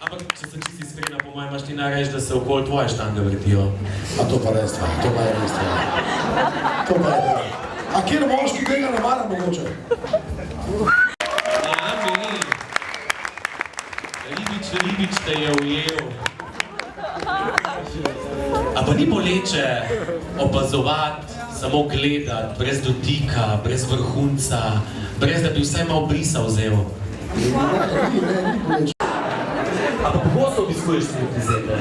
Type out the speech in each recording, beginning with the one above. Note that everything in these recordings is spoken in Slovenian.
Ampak, če sem čisto iskrena, po mojem imaš ti najreč, da se okoli tvoje štange vrtijo. A to pa res stvar, to pa je res stvar. To pa je res. A kjer moški tega ne mara mogoče? Ribič te je ujel. A pa ni boleče opazovati, samo gledati, brez dotika, brez vrhunca, brez da bi vsaj malo brisa vzel? Ni boleče. A pa pogosto obiskuješ striptizete?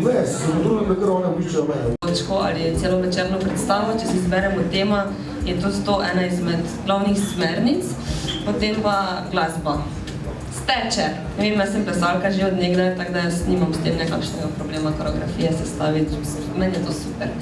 Ne, se v drugem nekaj obiščejo mene. Ali celo večerno predstavo, če si izberemo tema, je to ena izmed glavnih smernic, potem pa glasba. Steče. Ne vem, jaz sem plesalka že od nekdaj, tako da jaz nimam s tem nekakšnega problema koreografije sestaviti. Meni je to super.